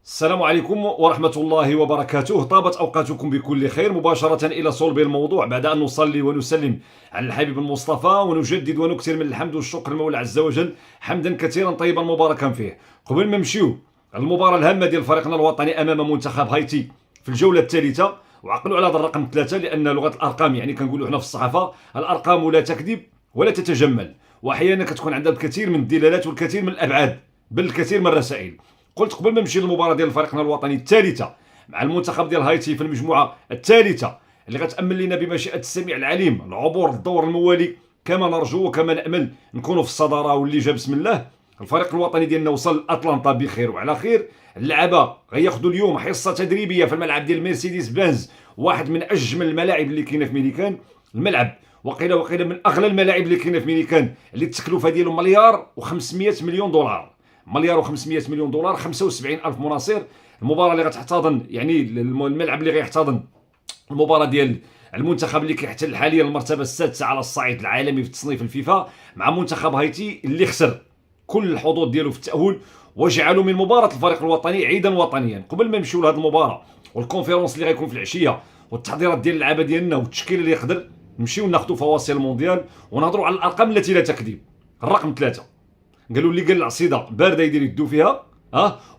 السلام عليكم ورحمة الله وبركاته. طابت أوقاتكم بكل خير. مباشرة إلى صلب الموضوع، بعد أن نصلي ونسلم على الحبيب المصطفى ونجدد ونكثر من الحمد والشكر المولى عز وجل حمدا كثيرا طيبا مباركا فيه. قبل ما نمشيو المباراة الهامة ديال فريقنا الوطني أمام منتخب هايتي في الجولة الثالثة، وعقلوا على هذا الرقم 3 لأن لغة الأرقام يعني كنقولوا حنا في الصحافة الأرقام لا تكذب ولا تتجمل، وأحيانا كتكون عندها الكثير من الدلالات والكثير من الأبعاد بل الكثير من الرسائل. قلت قبل ما نمشي للمباراه ديال فريقنا الوطني الثالثه مع المنتخب ديال هايتي في المجموعه الثالثه اللي غتامن لنا بمشيئه السميع العليم العبور للدور الموالي، كما نرجو وكما نامل نكونوا في الصداره، واللي جا بسم الله الفريق الوطني ديالنا وصل اتلانتا بخير وعلى خير. اللعابه غياخذوا اليوم حصه تدريبيه في الملعب ديال مرسيدس بنز، واحد من اجمل الملاعب اللي كاينه في ميريكان. الملعب وقيله من اغلى الملاعب اللي كاينه في ميريكان، اللي التكلفه ديالو مليار و500 مليون دولار. مليار و500 مليون دولار، 75 ألف مناصر. المباراة اللي غتحتضن يعني الملعب اللي غيحتضن المباراة ديال المنتخب اللي كيحتل حاليا المرتبة السادسة على الصعيد العالمي في تصنيف الفيفا، مع منتخب هايتي اللي خسر كل الحظوظ ديالو في التأهل وجعلوا من مباراة الفريق الوطني عيدا وطنيا. قبل ما نمشيو لهذه المباراة والكونفيرونس اللي غيكون في العشية والتحضيرات ديال اللعابة ديالنا والتشكيل اللي يقدر، نمشيو ناخذوا فواصل المونديال ونهضروا على الأرقام التي لا تكذب. الرقم 3 قالوا اللي قال العصيده بارده يدير يدو فيها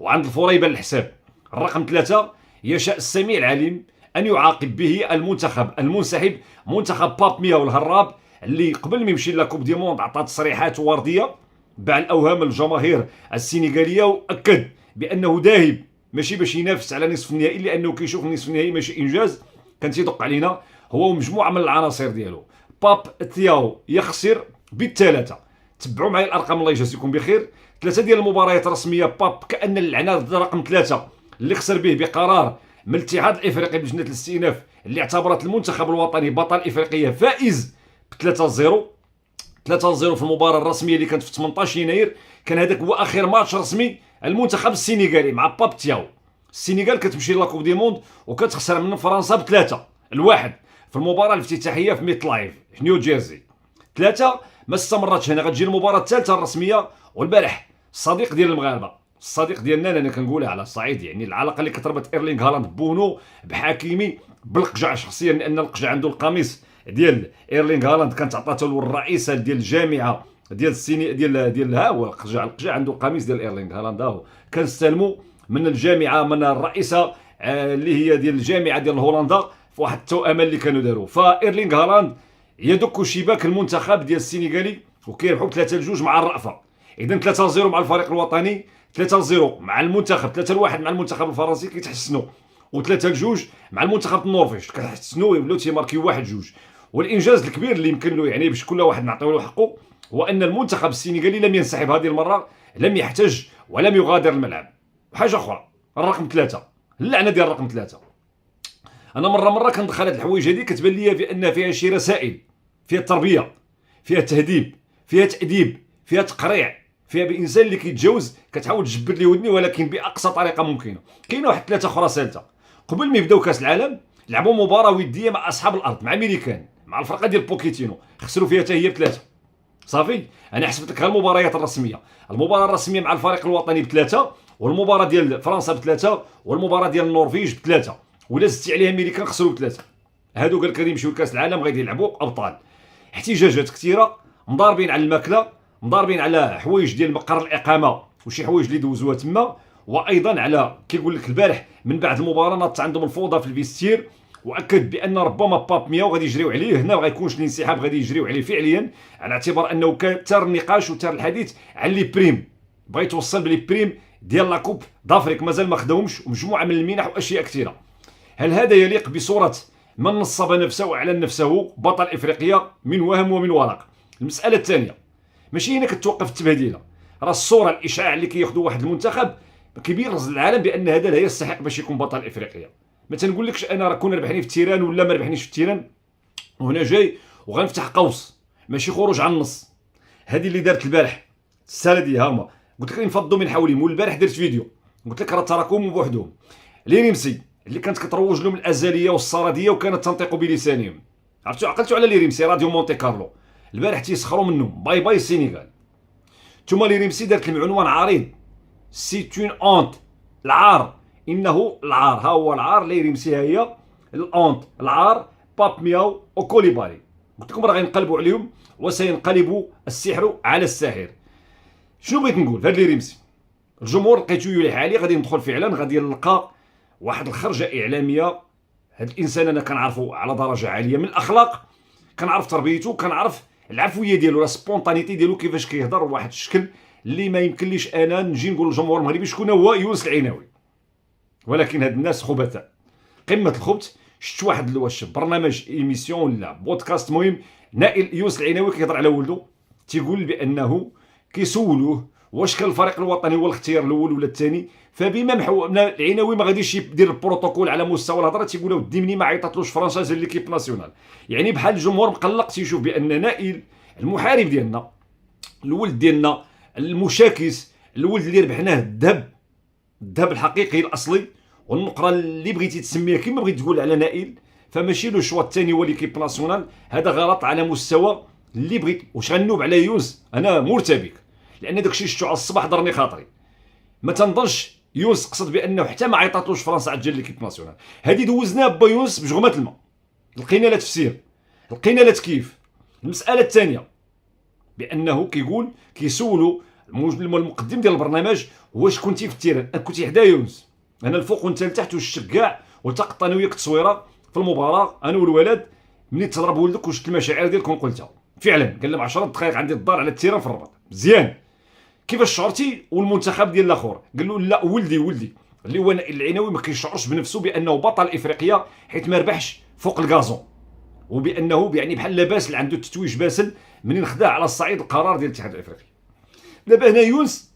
وعند الفور يبان الحساب. الرقم 3 يشاء السميع العليم ان يعاقب به المنتخب المنسحب، منتخب باب ميا والهراب، اللي قبل ما يمشي لاكوب دي موند عطى تصريحات ورديه باع الاوهام للجماهير السنغاليه، واكد بانه ذاهب ماشي باش ينافس على نصف النهائي، لانه كيشوف النصف النهائي ماشي انجاز كان تيدق علينا هو ومجموعه من العناصر ديالو. باب تياو يخسر بالثلاثه. تبعوا معي الارقام الله يجازيكم بخير. 3 ديال المباريات الرسميه باب كان اللعنه ضد رقم 3 اللي خسر به بقرار من الاتحاد الافريقي بلجنه الاستئناف، اللي اعتبرت المنتخب الوطني بطل افريقيا فائز ب 3-0 في المباراه الرسميه اللي كانت في 18 يناير. كان هذاك هو اخر ماتش رسمي المنتخب السنغالي مع باب تياو. السنغال كتمشي لاكوب دي موند وكتخسر من فرنسا ب3-1 في المباراه الافتتاحيه في ميت لايف في نيو جيرسي. 3 ما استمرتش هنا، غتجي المباراه الثالثه الرسميه. والبارح الصديق ديال المغاربه، الصديق ديالنا انا كنقولها على الصعيد يعني العلاقه اللي كتربط ايرلينغ هالاند بونو بحكيمي بالقجع شخصيا، لان القجع عنده القميص ديال ايرلينغ هالاند كانت عطاتو له الرئيسه ديال الجامعه ديال السيني ديال ها هو القجع عنده القميص ديال ايرلينغ هالاند، هو كنستلموا من الجامعه من الرئيسه اللي هي ديال الجامعه ديال هولندا في واحد التوأمه اللي كانوا داروا. فايرلينغ هالاند يدك شباك المنتخب ديال السنغالي وكيربحوا 3-2 مع الرأفة. اذا 3-0 مع الفريق الوطني، 3-0 مع المنتخب، 3-1 مع المنتخب الفرنسي كيتحسنوا، و3-2 مع المنتخب النرويج كيتحسنوا ويولوا تيماركيو 1-2. والانجاز الكبير اللي يمكن له يعني باش كل واحد نعطيو له حقه هو ان المنتخب السنغالي لم ينسحب هذه المره، لم يحتج ولم يغادر الملعب. وحاجه اخرى الرقم 3، اللعنه ديال الرقم 3. انا مره كندخل هاد الحوايج هذه كتبان لي بان فيها شي رسائل، فيها تربيه، فيها تهذيب، فيها تأديب، فيها تقريع، فيها بانسان اللي كيتجاوز كتحاول تجبد ليه ودني ولكن باقصى طريقه ممكنه. كاينه واحد 3 اخرى سالته. قبل ما يبداو كاس العالم لعبوا مباراه وديه مع اصحاب الارض مع ميريكان، مع الفرقه ديال بوكيتينو، خسروا فيها حتى هي ب3. صافي انا حسبت لك المباريات الرسميه، المباراه الرسميه مع الفريق الوطني ب3، والمباراه ديال فرنسا ب3، والمباراه ديال النرويج ب3، ولا زدتي عليها ميريكان خسروا ب3. هادو قال لك غادي يمشيو لكاس العالم غادي يلعبوا ابطال. احتجاجات كثيره، مضاربين على الماكله، مضاربين على حوايج ديال مقر الاقامه وشي حوايج اللي دوزوها تما، وايضا على كيقول لك البارح من بعد المباراه ناضت عندهم الفوضى في الفيستير، واكد بان ربما باب مياو غادي يجريو عليه هنا، ما غيكونش الانسحاب غادي يجريو عليه فعليا، على اعتبار انه كان تار النقاش وتار الحديث على لي بريم، بغا يتوصل بلي بريم ديال لاكوب دافريك مازال ما خداهمش، ومجموعه من المنح واشياء كثيره. هل هذا يليق بصوره من نصب نفسه واعلن نفسه بطل افريقيا من وهم ومن ورق؟ المساله الثانيه ماشي هنا كتوقف التبهديله، راه الصوره الاشعاع اللي كياخذوا واحد المنتخب كيبيرز للعالم بان هذا لا يستحق باش يكون بطل افريقيا. ما تنقولكش انا راه كون ربحني في التيران ولا ما ربحنيش في التيران، وهنا جاي وغنفتح قوس ماشي خروج عن النص. هذه اللي دارت البارح الساله دي هما قلت لك انفضوا من حولهم، والبارح درت فيديو قلت لك راه تراكم بوحدهم. ليريمسي اللي كانت كتروج لهم الازليه والسرديه وكانت تنطق بلسانهم، عرفتوا عقلتوا على ليريمسي راديو مونتي كارلو البارح تيسخروا منهم باي باي السنغال. ثم ليريمسي دارت لهم عنوان عريض سي اون اونت، العار انه العار، ها هو العار اللي يرمسيها هي الاونت، العار باب مياو وكوليبالي. قلت لكم راه غينقلبوا عليهم وسينقلب السحر على الساحر. شنو بغيت نقول في هذا اللي رمسي؟ الجمهور لقيتو يلح عليه، غادي ندخل فعلا غادي نلقى واحد الخرجه اعلاميه. هذا الانسان انا كنعرفو على درجه عاليه من الاخلاق، كنعرف تربيته، كنعرف العفويه ديالو، لا سبونطانيتي ديالو، كيفاش كيهضر بواحد الشكل اللي ما يمكنليش انا نجي نقول للجمهور المغربي شكون هو يونس العناوي. ولكن هاد الناس خبثاء قمه الخبث. شفت واحد واش برنامج ايميسيون ولا بودكاست مهم، نائل يونس العناوي كيهضر على ولده، تيقول بانه كيسولوه واش كان الفريق الوطني هو الاختيار الاول ولا الثاني، فبما العناوي ما غاديش يدير البروتوكول على مستوى الهضره، تيقول له ودي مني ما عيطاتلوش فرنسا زي ليكيب ناسيونال. يعني بحال الجمهور مقلق تيشوف بان نائل المحارب ديالنا، الولد ديالنا المشاكس، الولد اللي ربحناه الذهب الحقيقي الاصلي، والنقره اللي بغيتي تسميها كما بغيت تقول على نائل، فماشي لو شوا الثاني هو ليكيب ناسيونال. هذا غلط على مستوى اللي بغيت. واش غنوب على يونس؟ انا مرتبك، لان داكشي شفتو على الصباح ضرني خاطري. ما تنظنش يونس قصد بانه حتى ما عيطاتلوش فرنسا عاد جا ليكيب ناسيونال. هذه دوزناها با يونس بجغمه الماء، لقينا لا تفسير، لقينا لا تكييف. المساله الثانيه بانه كيقول كيسولوا المقدم ديال البرنامج واش كنتي في التيران؟ كنتي حدا يونس، انا الفوق وانت لتحت وشتك كاع، والتقط انا وياك تصويره في المباراه انا والولد ملي تضرب ولدك وشت المشاعر ديالكم قلتها فعلا. قال لهم 10 دقائق عندي الدار على التيران في الرباط، مزيان كيفاش شعرتي؟ والمنتخب ديال الاخر قال له لا ولدي اللي هو العناوي ما كيشعرش بنفسه بانه بطل افريقيا حيت ما ربحش فوق الكازون، وبانه يعني بحال لاباس اللي عنده تتويج باسل منين خداه على الصعيد القرار ديال الاتحاد الافريقي. دابا هنا يونس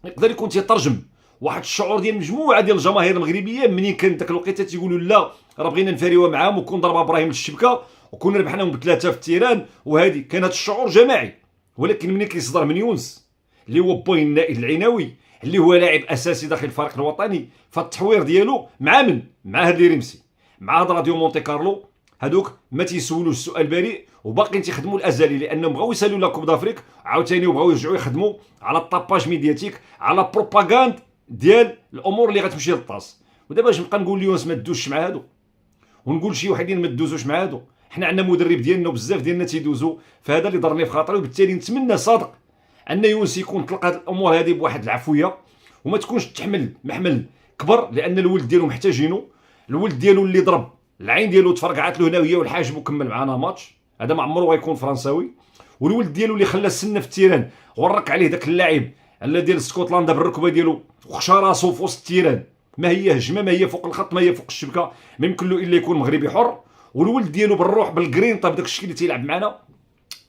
يقدر يكون تيترجم واحد الشعور ديال مجموعه ديال الجماهير المغربيه منين كان داك الوقيته تيقولوا لا راه بغينا نفاريوها معاهم وكون ضربها ابراهيم للشبكه وكنا ربحناهم بثلاثه في التيران، وهذه كان هذا الشعور جماعي. ولكن منين كيصدر من يونس اللي هو بوين نائل العناوي اللي هو لاعب اساسي داخل الفريق الوطني، فالتحوير ديالو مع من؟ مع هاد اللي رمسي، مع هاد راديو مونتي كارلو، هادوك ما تيسولوش السؤال بريء وباقيين تيخدموا الازلي، لانهم بغاو يسالوا لا كوب دافريك عاوتاني وبغاو يرجعوا يخدموا على الطاباج ميدياتيك، على بروباغاند ديال الامور اللي غتمشي للطاس. ودابا اش نبقى نقول ليونس ما تدوزش مع هادو ونقول شي وحدين ما تدوزوش مع هادو؟ حنا عندنا مدرب ديالنا وبزاف ديالنا تيدوزوا، فهذا اللي ضرني في خاطري. وبالتالي نتمنى صادق ان يونس يكون طلق هذه الامور هذه بواحد العفويه وما تكونش تحمل محمل كبر، لان الولد ديالو محتاجينه. الولد ديالو اللي ضرب العين ديالو تفرقعات له هنا وهي والحاجب وكمل معنا ماتش، هذا ما عمره غيكون فرنساوي. والولد ديالو اللي خلى السنه في التيران ورك عليه داك اللاعب اللي ديال اسكتلندا بالركبه ديالو وخشى راسو في وسط التيران، ما هي هجمه، ما هي فوق الخط، ما هي فوق الشبكه، ما يمكن له الا يكون مغربي حر. والولد ديالو بالروح بالجرين طاب داك الشكل اللي تيلعب معنا.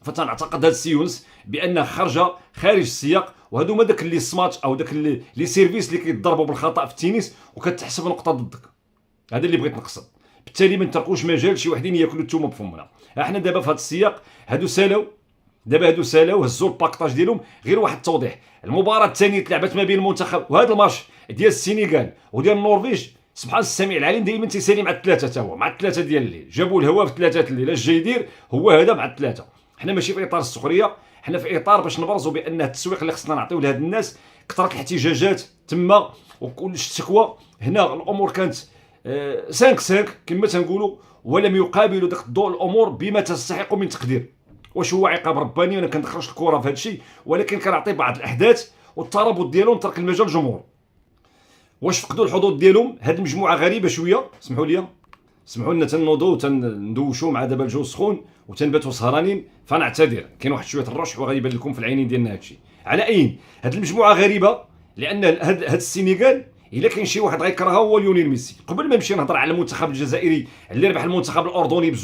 فتنعتقد هذا السيونس بان خرج خارج السياق، وهادو ما داك اللي سمات او داك اللي سيرفيس اللي كيضربوا بالخطا في التنس وكتحسب نقطه ضدك. هذا اللي بغيت نقصد. بالتالي ما نتركوش مجال شي وحدين ياكلوا الثومه بفمنا. احنا دابا في هذا السياق هادو سالاو هزوا الباكطاج ديالهم. غير واحد التوضيح، المباراه الثانيه تلعبت ما بين المنتخب وهذا الماتش ديال السنغال وديال النرويج، سبحان السميع العليم دائما تيسالي مع الثلاثه، حتى هو مع الثلاثه ديال الليل، جابوا الهواء في الثلاثه الليل. اش جاي يدير هو هذا مع الثلاثه. حنا ماشي في اطار السخريه، حنا في اطار باش نبرزوا بان التسويق اللي خصنا نعطيو لهاد الناس. كثرت الاحتجاجات تما وكل الشكوى هنا، الامور كانت 5 كما تنقولوا، ولم يقابلوا داك الضوء الامور بما تستحق من تقدير. واش هو عقاب رباني؟ انا كندخلش الكره في هذا الشيء، ولكن كنعطي بعض الاحداث والترابط ديالهم ترك المجال للجمهور. واش فقدوا الحظوظ ديالهم؟ هاد المجموعه غريبه شويه، سمحوا لنا تنوضوا وتندوشوا مع دابا الجو سخون وتنباتوا سهرانين، فنعتذر كاين واحد شويه الرشح وغيبان لكم في العينين ديالنا هادشي. على اين هاد المجموعه غريبه، لان هاد السنغال الا كاين شي واحد غيكرهها هو ليونيل ميسي. قبل ما نمشي نهضر على المنتخب الجزائري اللي ربح المنتخب الاردني ب2-1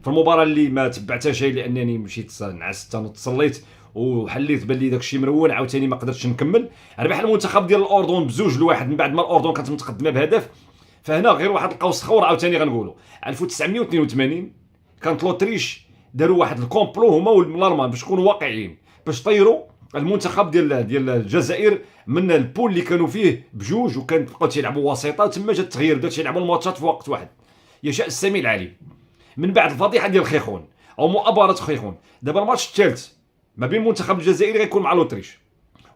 في المباراه اللي ما تبعتهاش لانني مشيت نعست وتصليت وحليت بان لي داكشي مرون، عاوتاني ما قدرتش نكمل. ربح المنتخب ديال الاردن ب2-1 من بعد ما الاردن كانت متقدمه بهدف. فهنا غير واحد القوس خور عاوتاني غنقولوا 1982 كانت لوتريش داروا واحد الكومبلو هما والالمان باش يكونوا واقعيين، باش طيروا المنتخب ديال الجزائر من البول اللي كانوا فيه ب2، وكان بقاو تيلعبوا وسيطه. تما جا التغيير، بداو تيلعبوا الماتشات في وقت واحد. يشاء السميع العليم. من بعد الفضيحه ديال خيخون او مؤامره خيخون، دابا الماتش الثالث ما بين المنتخب الجزائري غيكون مع لوتريش.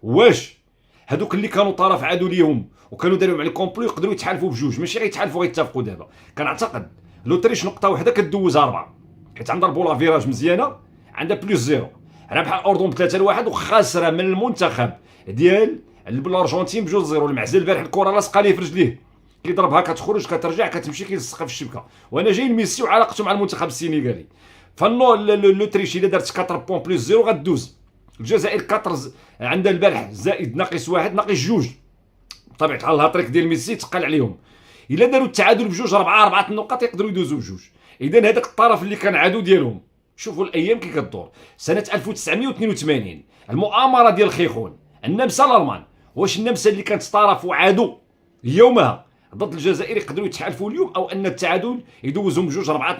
واش هذوك اللي كانوا طرف عادوا ليهم وكانوا داروا على الكومبلو يقدروا يتحالفوا بجوج، ماشي غيتحالفوا غيتفقوا. دابا كنعتقد لوتريش نقطه واحده كدوز 4 حيت عندها البولا فيراج مزيانه، عندها بلوس زيرو. راه بحال الاردن ب3-1 وخاسره من المنتخب ديال الارجنتين ب2-0. المعزل البارح الكره لاصقه ليه في رجليه، كيضربها كتخرج كترجع كتمشي كيلصقها في الشبكه. وانا جاي لميسي وعلاقته مع المنتخب السينيغالي. فالنو لوتريش الا دارت 4 بوان بلوس زيرو غدوز. الجزائر 4 عندها البارح زائد ناقص 1 ناقص 2. بطبيعه الحال الهاتريك ديال ميسي تقال عليهم. الا داروا التعادل بجوج 4 النقاط يقدروا يدوزوا بجوج. اذا هذاك الطرف اللي كان عدو ديالهم، شوفوا الايام كي كدور. سنه 1982 المؤامره ديال خيخون، النمسا الالمان. واش النمسا اللي كانت طرف وعدو يومها ضد الجزائر يقدروا يتحالفوا اليوم، او ان التعادل يدوزهم بجوج 4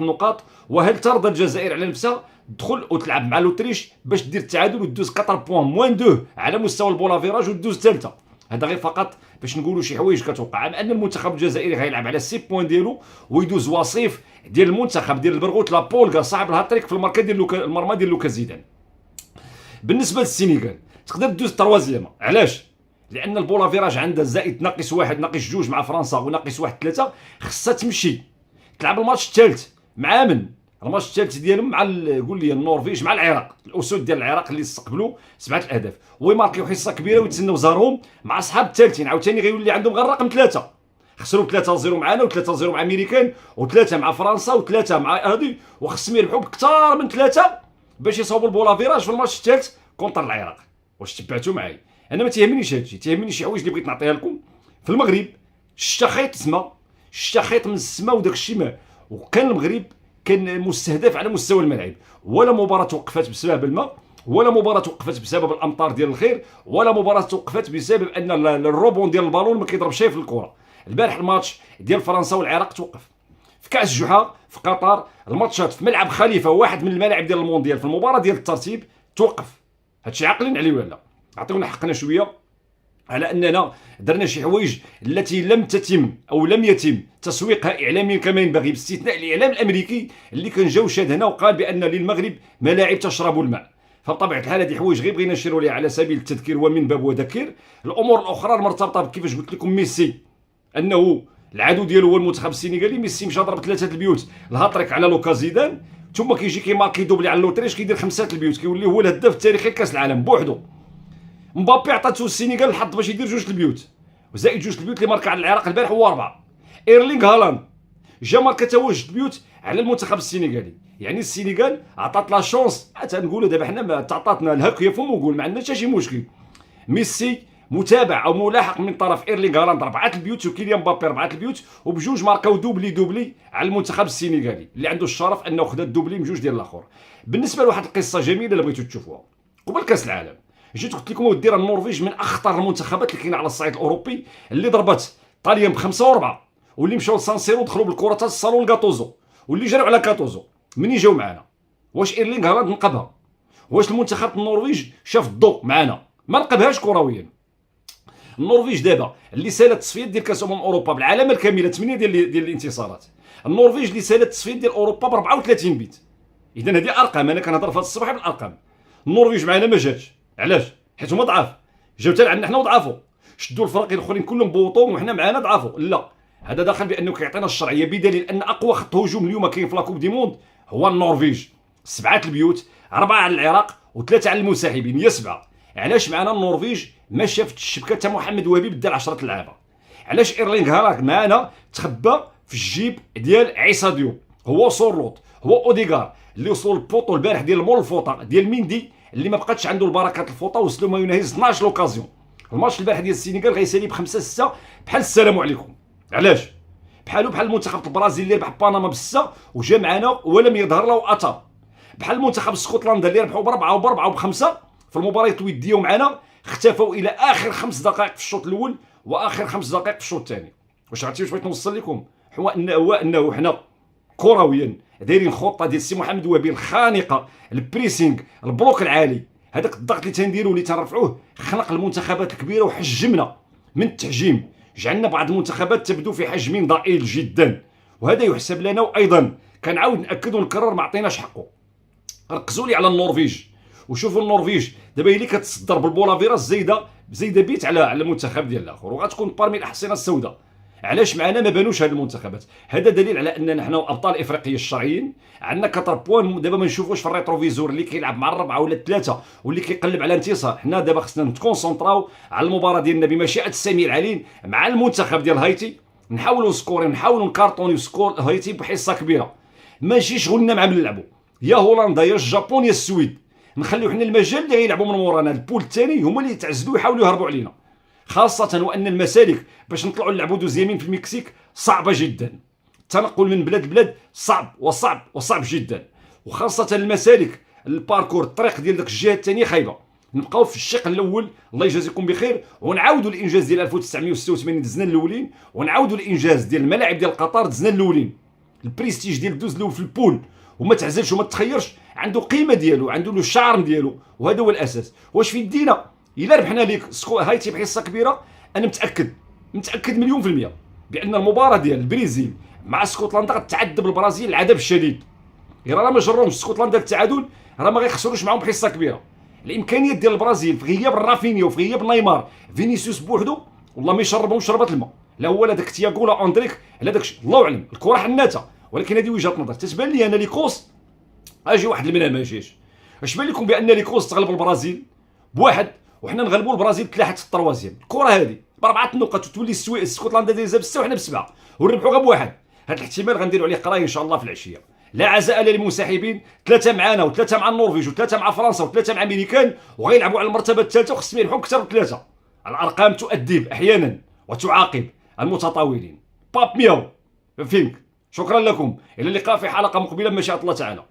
النقاط؟ وهل ترضى الجزائر على نفسها تدخل وتلعب مع لوتريش باش دير التعادل ودوز 4 بوان موان 2 على مستوى البولا فيراج ودوز ثالثه؟ هذا غير فقط باش نقولوا شي حوايج كتوقع. مع ان المنتخب الجزائري غيلعب على 6 بوان ديالو ويدوز وصيف ديال المنتخب ديال البرغوث لابولغا صاحب الهاتريك في الماركه ديال المرمى ديال لوكا زيدان. بالنسبه للسينيغال تقدر دوز تروازيام. علاش؟ لان البولا فيراج عندها زائد ناقص 1 ناقص 2 مع فرنسا وناقص 1 3. خصها تمشي تلعب الماتش الثالث مع من؟ الماتش الثالث ديالهم مع قول لي النرويج مع العراق، الاسود ديال العراق اللي استقبلوا 7 الاهداف ويماركيو حصه كبيره ويتسناو زارهم مع اصحاب الثالثين. عاوتاني غيولي عندهم غير رقم 3. خسروا 3-0 معنا و3-0 مع امريكان و3 مع فرنسا و3 مع هادي، وخصهم يربحوا بكثار من 3 باش يصاوبوا البولا فيراج في الماتش الثالث كونتر العراق. واش تبعتوا معايا؟ انا ما تيهمنيش هادشي، تيهمني شي حوايج اللي بغيت نعطيها لكم. في المغرب شتا خيط سما، شتا خيط من السما وداك الشيء ما، وكان المغرب كان مستهدف على مستوى الملعب. ولا مباراه توقفت بسبب الماء، ولا مباراه توقفت بسبب الامطار ديال الخير، ولا مباراه توقفت بسبب ان الروبون ديال البالون ما كيضربش في الكره. البارح الماتش ديال فرنسا والعراق توقف. في كاس جحا في قطر الماتشات في ملعب خليفه، واحد من الملاعب ديال المونديال، في المباراه ديال الترتيب توقف. هادشي عاقلين عليه ولا؟ عطيونا حقنا شويه على اننا درنا شي حوايج التي لم تتم او لم يتم تسويقها اعلاميا كما ينبغي، باستثناء الاعلام الامريكي اللي كان جا وشاد هنا وقال بان للمغرب ملاعب تشرب الماء. فبطبيعه الحال هذه حوايج غير بغينا نشيروا ليها على سبيل التذكير ومن باب وذكر. الامور الاخرى المرتبطه كيفاش قلت لكم ميسي انه العدو ديالو هو المنتخب السينيغالي. ميسي مشى ضرب 3 البيوت الهاتريك على لوكا زيدان، ثم كيجي كيماركي دوبلي على لوتريش كيدير 5 البيوت، كيولي هو الهداف التاريخي لكاس العالم بوحدو. مبابي عطاتو السينيغال الحظ باش يدير 2 البيوت وزائد 2 البيوت اللي ماركا على العراق البارح هو 4. ايرلينغ هالاند جا ماركا تا هو 2 البيوت على المنتخب السينيغالي. يعني السينيغال عطات لا شونس، حتى نقولوا دابا حنا تعطاتنا الهك يفهم وقول ما عندناش شي مشكل. ميسي متابع او ملاحق من طرف ايرلينغ هالاند 4 البيوت وكيليان مبابي 4 البيوت، وبجوج ماركاو دوبلي على المنتخب السينيغالي اللي عنده الشرف انه خدا الدوبلي من جوج ديال الاخر. بالنسبه لواحد القصه جميله اللي بغيتو تشوفوها قبل كاس العالم، جيت قلت لكم ودي راه النرويج من اخطر المنتخبات اللي كاينه على الصعيد الاوروبي، اللي ضربت طاليان ب5 و4 واللي مشاو لسان سيرو دخلوا بالكره حتى الصالون كاتوزو واللي جراو على كاتوزو. منين جاو معنا؟ واش ايرلينغ هالاند نقبها؟ واش المنتخب النرويج شاف الضوء معنا؟ ما نقبهاش كرويا. النرويج دابا اللي سالت تصفيات ديال كاس اوروبا بالعلامه الكامله 8 ديال الانتصارات. النرويج اللي سالت تصفيات ديال اوروبا ب 34 بيت. اذا هذه ارقام، انا كنهضر في هذا الصباح بالارقام. النرويج معنا ما جاتش، علاش؟ حيت هما ضعاف. جاو حتى عندنا حنا وضعفوا، شدوا الفرق الاخرين كلهم بوطوا وحنا معنا ضعفوا. لا، هذا داخل بانه كيعطينا الشرعيه، بدليل ان اقوى خط هجوم اليوم كاين في لاكوب دي موند هو النرويج. 7 البيوت، 4 على العراق و3 على المنسحبين، هي 7. علاش معنا النرويج ما شافت الشبكه تاع محمد وهبي بدل 10 لعابه؟ علاش ايرلينغ هالاند معنا تخبى في الجيب ديال عيسى ديوب؟ هو سورلوت، هو اوديغار اللي وصلوا للبوطو البارح ديال مول الفوطه ديال ميندي اللي ما بقاتش عنده البركات الفوطه، وصلوا ما يناهز 12 لوكازيون. الماتش البارح ديال السينيغال غيسالي ب5 6 بحال السلام عليكم. علاش؟ بحال المنتخب البرازيل اللي ربح بنما ب6 وجا معنا ولم يظهر له اثر، بحال المنتخب اسكتلندا اللي ربحوا ب4 و4 و5 في المباريات الوديه معنا، اختفوا الى اخر 5 دقائق في الشوط الاول واخر 5 دقائق في الشوط الثاني. واش عرفتي واش بغيت نوصل لكم؟ هو انه حنا كرويا دايرين خطه ديال السي محمد وهبي الخانقه، البريسينغ، البلوك العالي، هذاك الضغط اللي تنديروا اللي تنرفعوه خنق المنتخبات الكبيره وحجمنا من التحجيم، جعلنا بعض المنتخبات تبدو في حجم ضئيل جدا، وهذا يحسب لنا. وايضا كنعاود ناكد ونكرر ما عطيناش حقه. ركزوا لي على النرويج وشوفوا النرويج دابا هي اللي كتصدر بالبولا فيراس زايده زايده بيت على المنتخب ديال الاخر، وغتكون بارمي الاحصنه السوداء. علاش معنا ما بانوش هاد المنتخبات؟ هذا دليل على اننا حنا ابطال افريقيا الشرعيين، عندنا 4 بوان دابا ما نشوفوش في الريتروفيزور اللي كيلعب مع الربعه ولا الثلاثه واللي كيقلب على انتصار. حنا دابا خصنا نتكونسونطراو على المباراه ديالنا بمشيئه السميع العليم مع المنتخب ديال هايتي، نحاولوا نسكوري، نحاولوا نكارطونيو سكور هايتي بحصه كبيره، ماشي شغلنا مع من نلعبوا يا هولندا يا الجابون يا السويد، نخليو حنا المجال اللي غيلعبوا من مورانا البول الثاني هما اللي يتعزلوا يحاولوا يهربوا علينا، خاصة وأن المسالك باش نطلعوا نلعبوا دوزيامين في المكسيك صعبة جدا. التنقل من بلاد لبلاد صعب وصعب وصعب جدا، وخاصة المسالك الباركور الطريق ديال داك الجهة الثانية خايبة. نبقاو في الشق الأول الله يجازيكم بخير، ونعاودوا الإنجاز ديال 1986 دزنا الأولين، ونعاودوا الإنجاز ديال الملاعب ديال قطر دزنا الأولين. البريستيج ديال دوز الأول في البول وما تعزلش وما تخيرش عنده قيمة ديالو، عنده لو شارم ديالو، وهذا هو الأساس. واش في يدينا الا ربحنا ليك هايتي بحصه كبيره، انا متاكد مليون في المية بان المباراه ديال البرازيل مع اسكتلندا غتعذب البرازيل العذاب الشديد. راه ما جربوش اسكتلندا التعادل، راه ما غيخسروش معاهم بحصه كبيره. الامكانيات ديال البرازيل في غياب رافينيا وفي غياب نيمار، فينيسيوس بوحدو والله ما يشربهم شربة الماء، لا هو لا داك تياغو لا اندريك لا داك الله اعلم. الكره حناته، ولكن هذه وجهه نظر. تتبان لي انا ليكوس اجي واحد المنام ما جاش. اش بان لكم بان ليكوس تغلب البرازيل بواحد وحنا نغلبوا البرازيل 3 في الطروازيام؟ الكره هذه ب4 نقط وتولي اسكتلندا دايزه ب6 وحنا ب7 ونربحوا غير بواحد. هذا الاحتمال غنديروا عليه قرايه ان شاء الله في العشيه. لا عزاء للمنسحبين، 3 معانا و3 مع النرويج و3 مع فرنسا و3 مع امريكان، وغيلعبوا على المرتبه الثالثه وخصهم يربحوا اكثر من 3. الارقام تؤدب احيانا وتعاقب المتطاولين. باب مياو فينك. شكرا لكم، الى اللقاء في حلقه مقبله بمشيئه الله تعالى.